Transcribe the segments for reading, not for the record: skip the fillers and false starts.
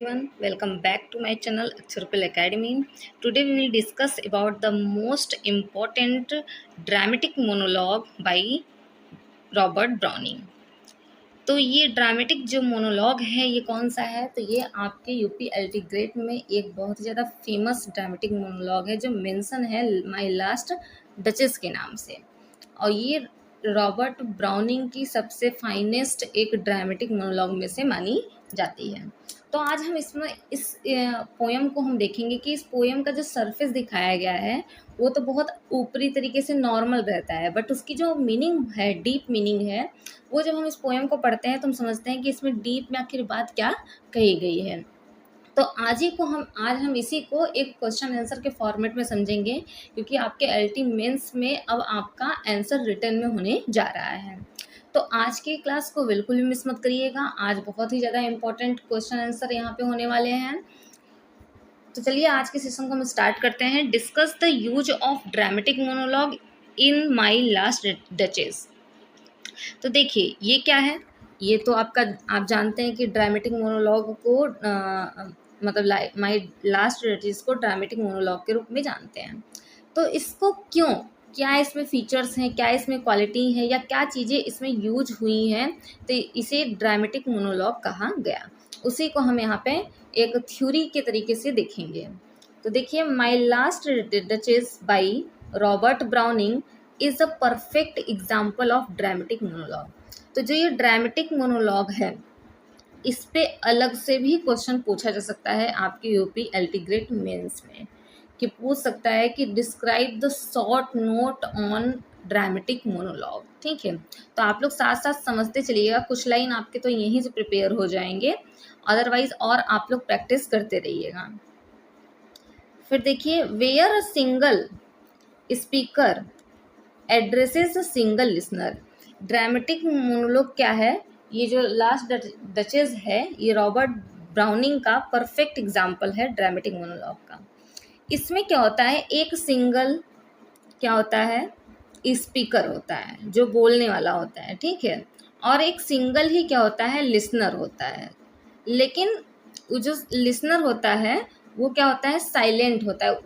Everyone, welcome back to my channel Akshurpal Academy. Today we will discuss about the most important dramatic monologue by Robert browning. तो ये dramatic जो monologue है ये कौन सा है? तो ये आपके यूपी एलटी ग्रेड में एक बहुत ही ज़्यादा फेमस ड्रामेटिक मोनोलॉग है जो मेंशन है माय लास्ट डचेस के नाम से। और ये रॉबर्ट ब्राउनिंग की सबसे फाइनेस्ट एक ड्रामेटिक मोनोलॉग में से मानी जाती है। तो आज हम इसमें इस पोएम को हम देखेंगे कि इस पोएम का जो सरफेस दिखाया गया है वो तो बहुत ऊपरी तरीके से नॉर्मल रहता है, बट उसकी जो मीनिंग है, डीप मीनिंग है, वो जब हम इस पोएम को पढ़ते हैं तो हम समझते हैं कि इसमें डीप में आखिर बात क्या कही गई है। तो आज हम इसी को एक क्वेश्चन आंसर के फॉर्मेट में समझेंगे, क्योंकि आपके एलटी मेंस में अब आपका आंसर रिटर्न में होने जा रहा है। तो आज की क्लास को बिल्कुल भी मिस मत करिएगा। आज बहुत ही ज़्यादा इंपॉर्टेंट क्वेश्चन आंसर यहाँ पे होने वाले हैं। तो चलिए आज के सेशन को हम स्टार्ट करते हैं। Discuss the use of dramatic monologue in my last duchess. तो देखिए ये क्या है। ये तो आप जानते हैं कि ड्रामेटिक मोनोलॉग को मतलब माई लास्ट डचेस को ड्रामेटिक मोनोलॉग के रूप में जानते हैं। तो इसको क्यों, क्या इसमें फीचर्स हैं, क्या इसमें क्वालिटी है, या क्या चीज़ें इसमें यूज हुई हैं, तो इसे ड्रामेटिक मोनोलॉग कहा गया। उसी को हम यहाँ पे एक थ्योरी के तरीके से देखेंगे। तो देखिए, my last duchess by Robert browning is a perfect example of dramatic monologue. तो जो ये ड्रामेटिक मोनोलॉग है इस पे अलग से भी क्वेश्चन पूछा जा सकता है आपके यूपी एलटी ग्रेड मेंस में, कि पूछ सकता है कि describe the short note on dramatic monologue. ठीक है, तो आप लोग साथ साथ समझते चलिएगा, कुछ लाइन आपके तो यहीं से प्रिपेयर हो जाएंगे, अदरवाइज और आप लोग प्रैक्टिस करते रहिएगा। फिर देखिए, where a single speaker addresses a single listener. Dramatic monologue क्या है? ये जो लास्ट डचेस है ये रॉबर्ट ब्राउनिंग का परफेक्ट एग्जाम्पल है ड्रामेटिक मोनोलॉग का। इसमें क्या होता है, एक सिंगल क्या होता है, स्पीकर होता है जो बोलने वाला होता है, ठीक है, और एक सिंगल ही क्या होता है, लिसनर होता है। लेकिन वो जो लिसनर होता है वो क्या होता है, साइलेंट होता है।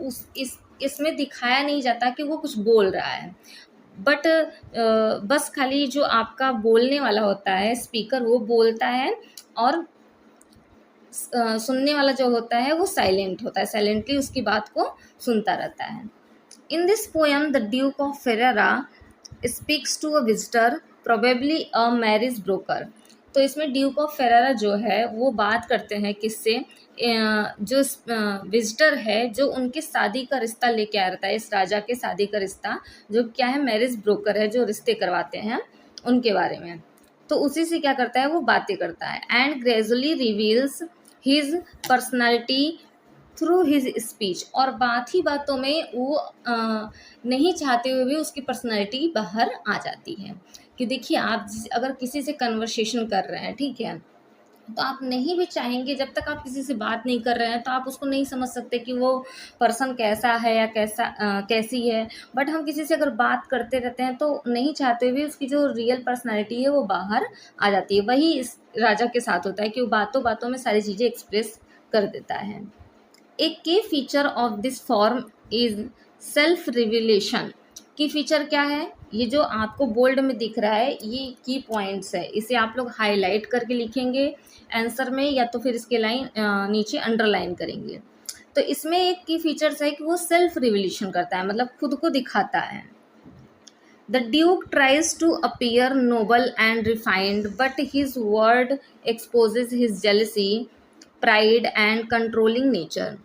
इसमें दिखाया नहीं जाता कि वो कुछ बोल रहा है, बट बस खाली जो आपका बोलने वाला होता है स्पीकर वो बोलता है, और सुनने वाला जो होता है वो साइलेंट होता है, साइलेंटली उसकी बात को सुनता रहता है। In this poem the duke of Ferrara speaks to a visitor, probably a marriage broker. तो इसमें ड्यूक ऑफ फेरेरा जो है वो बात करते हैं किससे, जो विजिटर है जो उनकी शादी का रिश्ता लेके आ रहा है, इस राजा के शादी का रिश्ता, जो क्या है, मैरिज ब्रोकर है, जो रिश्ते करवाते हैं उनके बारे में। तो उसी से क्या करता है, वो बातें करता है। And gradually reveals his personality through his speech. और बात ही बातों में वो नहीं चाहते हुए भी उसकी पर्सनैलिटी बाहर आ जाती है। कि देखिए, आप अगर किसी से कन्वर्सेशन कर रहे हैं, ठीक है, तो आप नहीं भी चाहेंगे, जब तक आप किसी से बात नहीं कर रहे हैं तो आप उसको नहीं समझ सकते कि वो पर्सन कैसा है या कैसी है। बट हम किसी से अगर बात करते रहते हैं तो नहीं चाहते हुए उसकी जो रियल पर्सनैलिटी है वो बाहर आ जाती है। वही इस राजा के साथ होता है कि वो बातों बातों में सारी चीज़ें एक्सप्रेस कर देता है। एक की feature of this form is self revelation. की फीचर क्या है, ये जो आपको बोल्ड में दिख रहा है ये की पॉइंट्स है, इसे आप लोग हाईलाइट करके लिखेंगे आंसर में, या तो फिर इसके लाइन नीचे अंडरलाइन करेंगे। तो इसमें एक की फीचर्स है कि वो सेल्फ रिविलेशन करता है, मतलब खुद को दिखाता है। The duke tries to appear noble and refined, but his word exposes his jealousy, pride and controlling nature.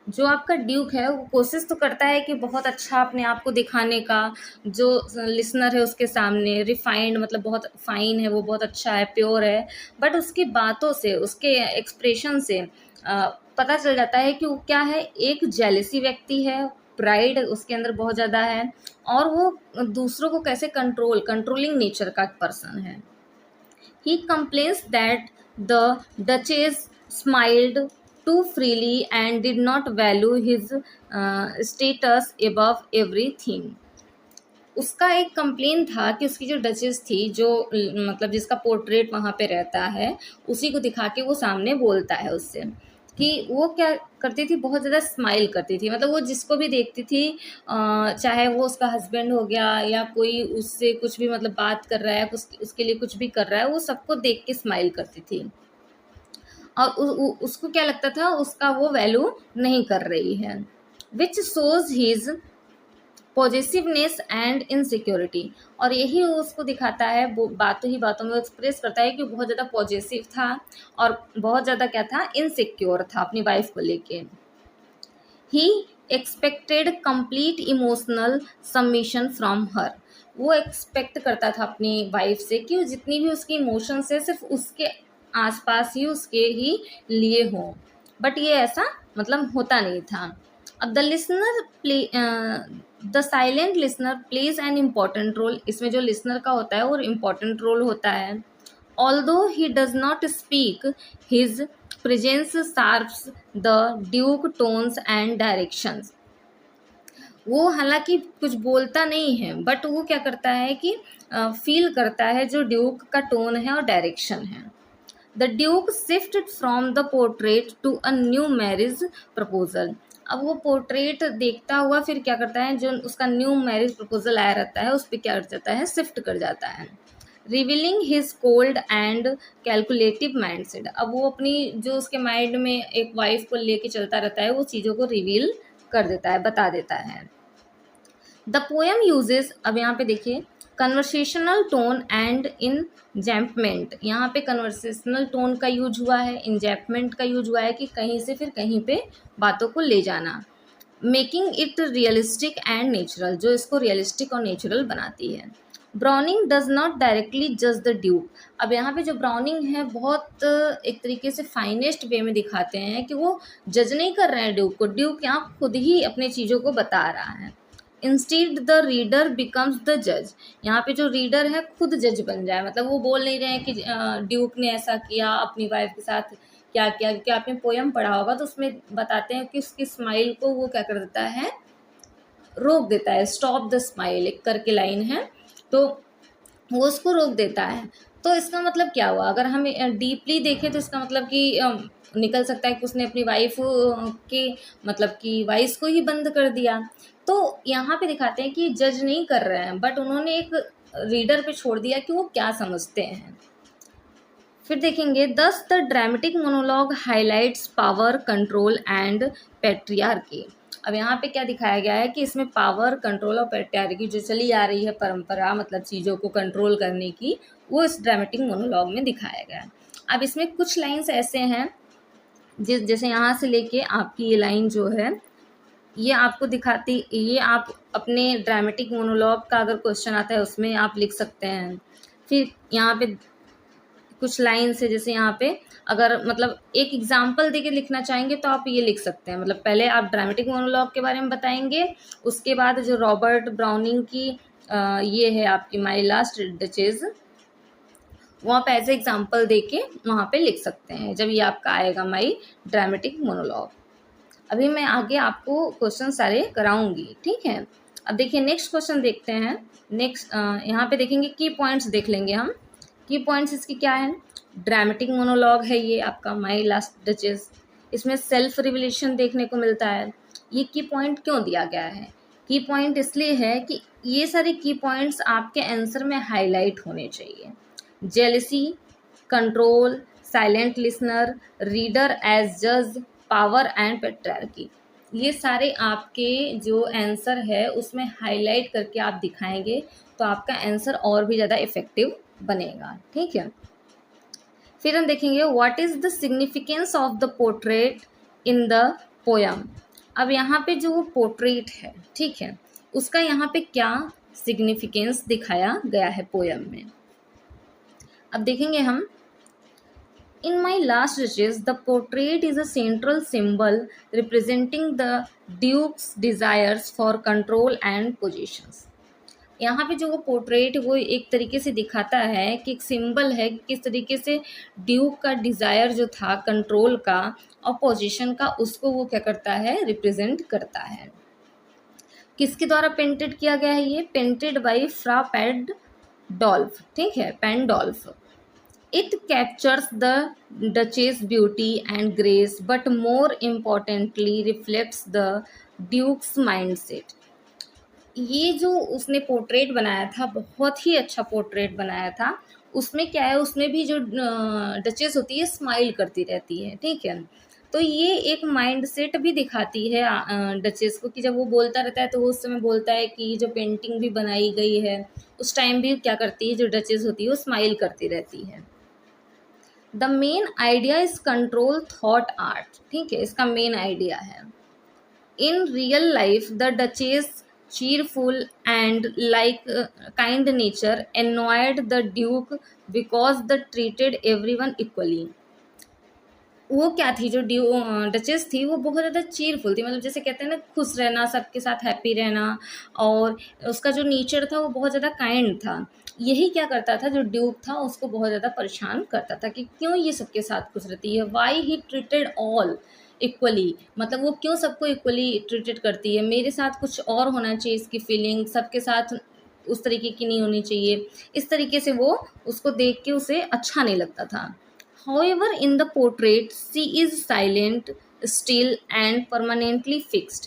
जो आपका ड्यूक है वो कोशिश तो करता है कि बहुत अच्छा अपने आप को दिखाने का, जो लिसनर है उसके सामने, रिफाइंड मतलब बहुत फाइन है, वो बहुत अच्छा है, प्योर है, बट उसकी बातों से, उसके एक्सप्रेशन से पता चल जाता है कि वो क्या है, एक जेलसी व्यक्ति है, प्राइड उसके अंदर बहुत ज़्यादा है, और वो दूसरों को कैसे कंट्रोलिंग नेचर का पर्सन है। He complains that the Duchess smiled too freely and did not value his status above everything. उसका एक कंप्लेन था कि उसकी जो डचेस थी, जो मतलब जिसका पोर्ट्रेट वहाँ पे रहता है, उसी को दिखा के वो सामने बोलता है उससे कि वो क्या करती थी, बहुत ज़्यादा स्माइल करती थी। मतलब वो जिसको भी देखती थी, चाहे वो उसका हस्बैंड हो गया या कोई उससे कुछ भी मतलब बात कर रहा है, उसके लिए कुछ भी कर रहा है, वो सबको देख के स्माइल करती थी। और उसको क्या लगता था, उसका वो वैल्यू नहीं कर रही है, which shows his positiveness and insecurity. और यही उसको दिखाता है, वो बातों ही बातों में एक्सप्रेस करता है कि बहुत ज़्यादा पॉजिटिव था और बहुत ज़्यादा क्या था, इनसिक्योर था अपनी वाइफ को लेके। He expected complete emotional submission from her. वो एक्सपेक्ट करता था अपनी वाइफ से कि वो जितनी भी उसकी इमोशंस है सिर्फ उसके आसपास ही, उसके ही लिए हो, बट ये ऐसा मतलब होता नहीं था। अब the listener play the silent listener plays an important role. इसमें जो लिसनर का होता है वो इम्पॉर्टेंट रोल होता है। Although he does not speak, his presence sharps the duke tones and directions. वो हालांकि कुछ बोलता नहीं है, बट वो क्या करता है कि फील करता है जो ड्यूक का टोन है और डायरेक्शन है। The duke shift from the portrait to a new marriage proposal. अब वो पोर्ट्रेट देखता हुआ फिर क्या करता है, जो उसका न्यू मैरिज प्रपोजल आया रहता है उस पर क्या कर जाता है, शिफ्ट कर जाता है। Revealing his cold and calculative mind set. अब वो अपनी जो उसके माइंड में एक वाइफ को लेके चलता रहता है, वो चीज़ों को रिवील कर देता है, बता देता है। द पोएम यूजेस, अब यहाँ पे देखिए, कन्वर्सेशनल टोन एंड इंजैम्पमेंट। यहाँ पे कन्वर्सेशनल टोन का यूज हुआ है, इंजैम्पमेंट का यूज हुआ है कि कहीं से फिर कहीं पे बातों को ले जाना। Making it realistic and natural, जो इसको रियलिस्टिक और नेचुरल बनाती है। ब्राउनिंग डज नॉट डायरेक्टली जज द ड्यूक। अब यहाँ पे जो ब्राउनिंग है बहुत एक तरीके से फाइनेस्ट वे में दिखाते हैं कि वो जज नहीं कर रहे हैं ड्यूक को, ड्यूक यहाँ खुद ही अपनी चीज़ों को बता रहा है। Instead the reader becomes the जज। यहाँ पे जो रीडर है खुद जज बन जाए, मतलब वो बोल नहीं रहे हैं कि ड्यूक ने ऐसा किया अपनी वाइफ के साथ, क्या किया। क्योंकि आपने पोयम पढ़ा होगा तो उसमें बताते हैं कि उसकी स्माइल को वो क्या कर देता है, रोक देता है। स्टॉप द स्माइल एक करके लाइन है, तो वो उसको रोक देता है। तो इसका मतलब क्या हुआ, अगर हम डीपली देखें तो इसका मतलब कि निकल सकता है कि उसने अपनी वाइफ के मतलब कि वॉइस को ही बंद कर दिया। तो यहाँ पे दिखाते हैं कि जज नहीं कर रहे हैं, बट उन्होंने एक रीडर पे छोड़ दिया कि वो क्या समझते हैं। फिर देखेंगे, दस the dramatic monologue highlights power, control and patriarchy. अब यहाँ पे क्या दिखाया गया है कि इसमें पावर, कंट्रोल और पैट्रियार्की जो चली आ रही है परंपरा, मतलब चीज़ों को कंट्रोल करने की, वो इस ड्रामेटिक मोनोलॉग में दिखाया गया है। अब इसमें कुछ लाइन्स ऐसे हैं जैसे यहाँ से लेके आपकी ये लाइन जो है, ये आपको दिखाती, ये आप अपने ड्रामेटिक मोनोलॉग का अगर क्वेश्चन आता है उसमें आप लिख सकते हैं। फिर यहाँ पे कुछ लाइन्स है, जैसे यहाँ पे अगर मतलब एक एग्जाम्पल देके लिखना चाहेंगे तो आप ये लिख सकते हैं। मतलब पहले आप ड्रामेटिक मोनोलॉग के बारे में बताएंगे, उसके बाद जो रॉबर्ट ब्राउनिंग की ये है आपकी माई लास्ट डचेस, वो आप एज एग्जाम्पल देके वहाँ पे लिख सकते हैं जब ये आपका आएगा माई ड्रामेटिक मोनोलॉग। अभी मैं आगे आपको क्वेश्चन सारे कराऊंगी, ठीक है। अब देखिए नेक्स्ट क्वेश्चन देखते हैं। नेक्स्ट यहाँ पे देखेंगे की पॉइंट्स देख लेंगे हम। की पॉइंट्स इसकी क्या है, ड्रामेटिक मोनोलॉग है ये आपका माई लास्ट डचेस, इसमें सेल्फ रिविलेशन देखने को मिलता है। ये की पॉइंट क्यों दिया गया है, की पॉइंट इसलिए है कि ये सारे की पॉइंट्स आपके आंसर में हाईलाइट होने चाहिए। Jealousy, control, silent listener, reader as जज, पावर एंड पैट्रियार्की, ये सारे आपके जो आंसर है उसमें हाईलाइट करके आप दिखाएंगे तो आपका आंसर और भी ज़्यादा इफेक्टिव बनेगा, ठीक है। फिर हम देखेंगे what is the significance of the portrait in the poem. अब यहाँ पे जो वो पोर्ट्रेट है, ठीक है, उसका यहाँ पे क्या सिग्निफिकेंस दिखाया गया है पोयम में। अब देखेंगे हम, in my last wishes, the portrait is a central symbol representing the Duke's desires for control and possessions. यहाँ पे जो वो पोर्ट्रेट वो एक तरीके से दिखाता है कि एक सिंबल है कि किस तरीके से ड्यूक का डिज़ायर जो था कंट्रोल का और पोजीशन का, उसको वो क्या करता है, रिप्रेजेंट करता है। किसके द्वारा पेंटेड किया गया है? ये पेंटेड बाई फ्रा पेंडोल्फ, ठीक है, Pandolf. It captures the duchess beauty and grace but more importantly reflects the duke's mindset. ये जो उसने पोर्ट्रेट बनाया था, बहुत ही अच्छा पोर्ट्रेट बनाया था। उसमें क्या है, उसमें भी जो डचेस होती है स्माइल करती रहती है, ठीक है। तो ये एक माइंड सेट भी दिखाती है डचेस को, कि जब वो बोलता रहता है तो वो उस समय बोलता है कि जो पेंटिंग भी बनाई गई है उस टाइम भी क्या करती है, जो डचेस होती है वो स्माइल करती रहती है। The main idea is control thought art, ठीक है, इसका मेन आइडिया है। In real life, the Duchess, cheerful and like kind nature, annoyed the Duke because they treated everyone equally. वो क्या थी, जो डचेस थी वो बहुत ज़्यादा चीरफुल थी, मतलब जैसे कहते हैं ना, खुश रहना, सबके साथ हैप्पी रहना, और उसका जो नेचर था वो बहुत ज़्यादा काइंड था। यही क्या करता था, जो ड्यूक था उसको बहुत ज़्यादा परेशान करता था कि क्यों ये सबके साथ खुश रहती है, why he treated all equally, मतलब वो क्यों सबको इक्वली ट्रीटेड करती है, मेरे साथ कुछ और होना चाहिए, इसकी फीलिंग सबके साथ उस तरीके की नहीं होनी चाहिए। इस तरीके से वो उसको देख के उसे अच्छा नहीं लगता था। However, in the portrait, she is silent, still and permanently fixed.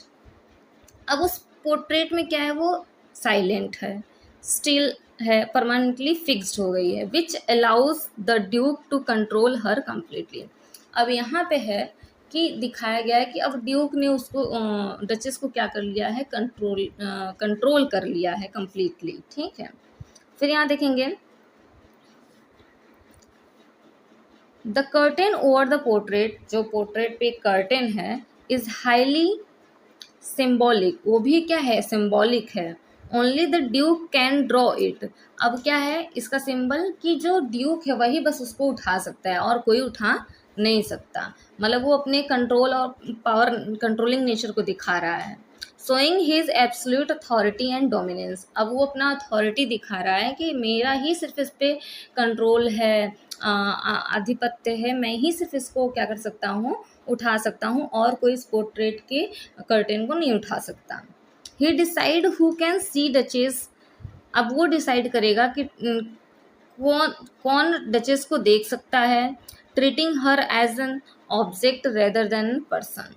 अब उस पोर्ट्रेट में क्या है, वो साइलेंट है, स्टिल है, परमानेंटली फिक्स्ड हो गई है, which allows the Duke to control her completely. अब यहाँ पे है कि दिखाया गया है कि अब ड्यूक ने उसको डचेस को क्या कर लिया है, कंट्रोल कर लिया है कम्प्लीटली, ठीक है। फिर यहाँ देखेंगे, the curtain over the portrait, जो पोर्ट्रेट पे कर्टेन है, इज हाईली सिम्बॉलिक, वो भी क्या है, सिम्बॉलिक है। Only the Duke can draw it. अब क्या है इसका सिंबल, कि जो ड्यूक है वही बस उसको उठा सकता है और कोई उठा नहीं सकता, मतलब वो अपने कंट्रोल और पावर, कंट्रोलिंग नेचर को दिखा रहा है। Showing his absolute authority and dominance. अब वो अपना अथॉरिटी दिखा रहा है कि मेरा ही सिर्फ इस पर कंट्रोल है, आधिपत्य है, मैं ही सिर्फ इसको क्या कर सकता हूँ, उठा सकता हूँ, और कोई इस पोर्ट्रेट के कर्टेन को नहीं उठा सकता। He decide who can see duchess. अब वो डिसाइड करेगा कि कौन कौन डचेस को देख सकता है, treating her as an object rather than person.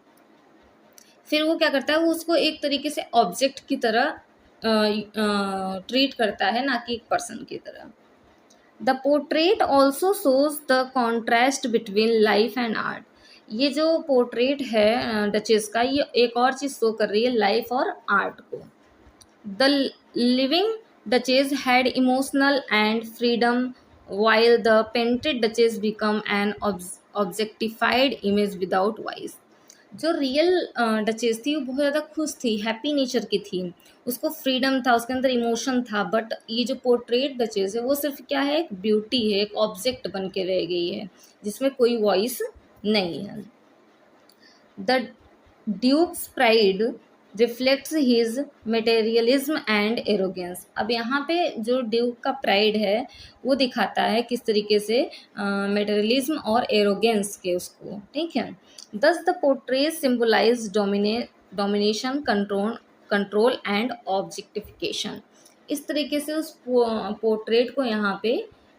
फिर वो क्या करता है, वो उसको एक तरीके से ऑब्जेक्ट की तरह ट्रीट करता है, ना कि एक पर्सन की तरह। The portrait also shows the contrast between life and art. ये जो पोर्ट्रेट है डचेस का, ये एक और चीज़ शो कर रही है, लाइफ और आर्ट को। The living duchess had emotional and freedom while the painted duchess become an objectified image without voice। जो रियल डचेस थी वो बहुत ज़्यादा खुश थी, हैप्पी नेचर की थी, उसको फ्रीडम था, उसके अंदर इमोशन था। बट ये जो पोर्ट्रेट डचेस है वो सिर्फ क्या है, एक ब्यूटी है, एक ऑब्जेक्ट बन के रह गई है जिसमें कोई वॉइस नहीं है। The duke's pride reflects his materialism and arrogance. अब यहाँ पे जो ड्यूक का प्राइड है वो दिखाता है किस तरीके से मटेरियलिज्म और एरोगेंस के उसको, ठीक है। Thus the portrait symbolize domination, control and objectification. इस तरीके से उस पोर्ट्रेट को यहाँ पे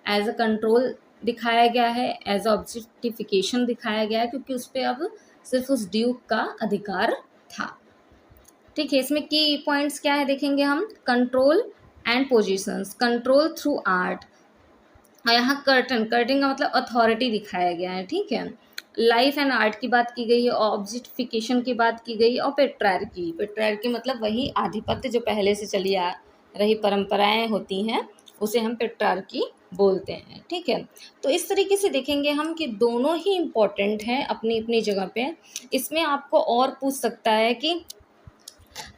एज अ कंट्रोल दिखाया गया है, एज ऑब्जेक्टिफिकेशन दिखाया गया है, क्योंकि उस पर अब सिर्फ उस ड्यूक का अधिकार था, ठीक है। इसमें की पॉइंट्स क्या है देखेंगे हम, control and positions, control through art, और यहाँ कर्टन का मतलब अथॉरिटी दिखाया गया है, ठीक है। लाइफ एंड आर्ट की बात की गई है, ऑब्जेक्टिफिकेशन की बात की गई, और पेट्रार्की मतलब वही आधिपत्य जो पहले से चली आ रही परंपराएं होती हैं उसे हम पेट्रार्की बोलते हैं, ठीक है। तो इस तरीके से देखेंगे हम कि दोनों ही इम्पोर्टेंट हैं अपनी अपनी जगह पे। इसमें आपको और पूछ सकता है कि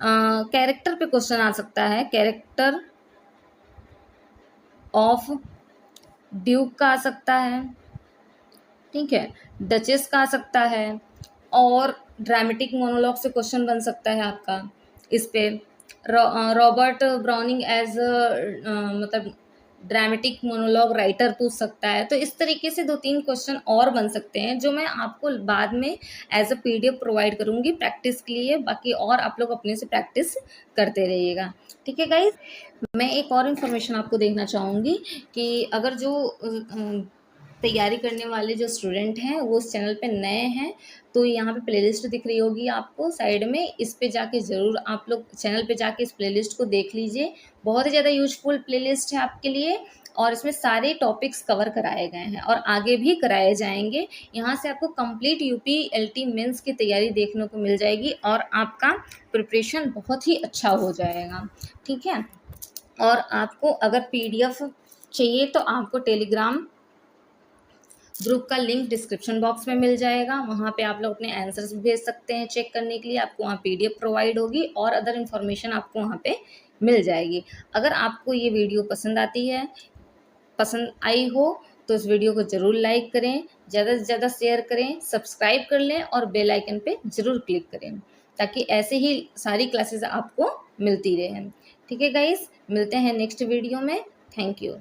कैरेक्टर पे क्वेश्चन आ सकता है, कैरेक्टर ऑफ ड्यूक का आ सकता है, ठीक है, डचेस का आ सकता है, और ड्रामेटिक मोनोलॉग से क्वेश्चन बन सकता है आपका इस पे। रॉबर्ट ब्राउनिंग एज मतलब ड्रामेटिक मोनोलॉग राइटर पूछ सकता है। तो इस तरीके से 2-3 क्वेश्चन और बन सकते हैं, जो मैं आपको बाद में एज अ पीडीएफ प्रोवाइड करूँगी प्रैक्टिस के लिए। बाकी और आप लोग अपने से प्रैक्टिस करते रहिएगा। ठीक है गाइज। मैं एक और इन्फॉर्मेशन आपको देखना चाहूँगी कि अगर जो तैयारी करने वाले जो स्टूडेंट हैं वो उस चैनल पे नए हैं, तो यहाँ पे प्लेलिस्ट दिख रही होगी आपको साइड में, इस पे जाके ज़रूर आप लोग चैनल पे जाके इस प्लेलिस्ट को देख लीजिए। बहुत ही ज़्यादा यूजफुल प्लेलिस्ट है आपके लिए, और इसमें सारे टॉपिक्स कवर कराए गए हैं और आगे भी कराए जाएंगे। यहाँ से आपको कंप्लीट यूपी एलटी मेंस की तैयारी देखने को मिल जाएगी और आपका प्रिपरेशन बहुत ही अच्छा हो जाएगा। ठीक है। और आपको अगर पीडीएफ चाहिए तो आपको टेलीग्राम ग्रुप का लिंक डिस्क्रिप्शन बॉक्स में मिल जाएगा। वहाँ पे आप लोग अपने आंसर्स भी भेज सकते हैं चेक करने के लिए। आपको वहाँ पीडीएफ प्रोवाइड होगी और अदर इन्फॉर्मेशन आपको वहाँ पे मिल जाएगी। अगर आपको ये वीडियो पसंद आई हो तो इस वीडियो को ज़रूर लाइक करें, ज़्यादा से ज़्यादा शेयर करें, सब्सक्राइब कर लें और बेल आइकन पे ज़रूर क्लिक करें, ताकि ऐसे ही सारी क्लासेस आपको मिलती रहें। ठीक है गाइस, मिलते हैं नेक्स्ट वीडियो में। Thank you.